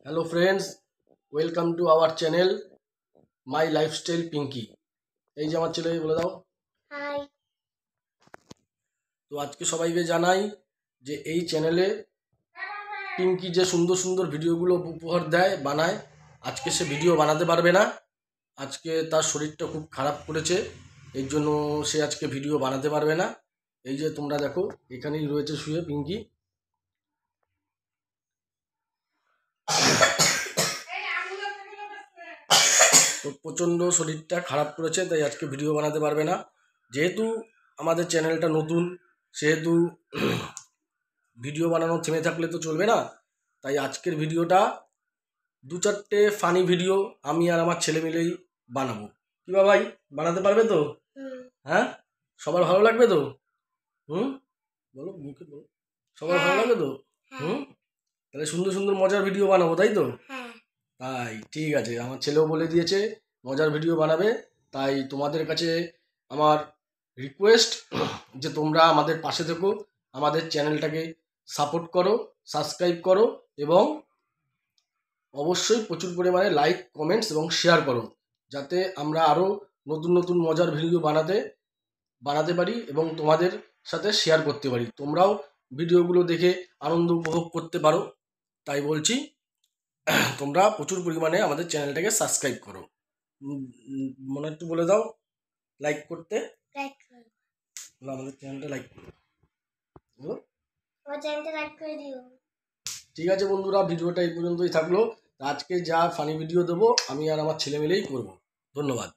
Hello friends, welcome to our channel my lifestyle Pinky. এই যে আমার ছেলে, বলে দাও হাই। তো আজকে সবাইকে জানাই যে এই চ্যানেলে পিঙ্কি যে সুন্দর সুন্দর ভিডিওগুলো উপহার দেয়, বানায়, আজকে সে ভিডিও বানাতে পারবে না। আজকে তার শরীরটা খুব খারাপ করেছে, এর জন্য সে আজকে ভিডিও বানাতে পারবে না। এই যে তোমরা দেখো, এখানেই রয়েছে শুয়ে পিঙ্কি। তো প্রচণ্ড শরীরটা খারাপ করেছে, তাই আজকে ভিডিও বানাতে পারবে না। যেহেতু আমাদের চ্যানেলটা নতুন, সেহেতু ভিডিও বানানো থেমে থাকলে তো চলবে না। তাই আজকের ভিডিওটা 2-4টে ফানি ভিডিও আমি আর আমার ছেলে মিলেই বানাবো। কি ভাই, বানাতে পারবে তো? হ্যাঁ, সবার ভালো লাগবে তো? বলো, মুখে বলো, সবার ভালো লাগবে তো? তাহলে সুন্দর সুন্দর মজার ভিডিও বানাবো, তাই তো? তাই ঠিক আছে, আমার ছেলেও বলে দিয়েছে মজার ভিডিও বানাবে। তাই তোমাদের কাছে আমার রিকোয়েস্ট যে তোমরা আমাদের পাশে থেকো, আমাদের চ্যানেলটাকে সাপোর্ট করো, সাবস্ক্রাইব করো এবং অবশ্যই প্রচুর পরিমাণে লাইক, কমেন্টস এবং শেয়ার করো, যাতে আমরা আরও নতুন নতুন মজার ভিডিও বানাতে পারি এবং তোমাদের সাথে শেয়ার করতে পারি, তোমরাও ভিডিওগুলো দেখে আনন্দ উপভোগ করতে পারো। তাই বলছি, তোমরা প্রচুর পরিমাণে আমাদের চ্যানেলটাকে সাবস্ক্রাইব করো। মনে একটু বলে দাও লাইক করতে, আমাদের চ্যানেলটা লাইক করো। ঠিক আছে বন্ধুরা, ভিডিওটা এই পর্যন্তই থাকলো। আজকে যা ফানি ভিডিও দেবো আমি আর আমার ছেলে মিলেই করবো। ধন্যবাদ।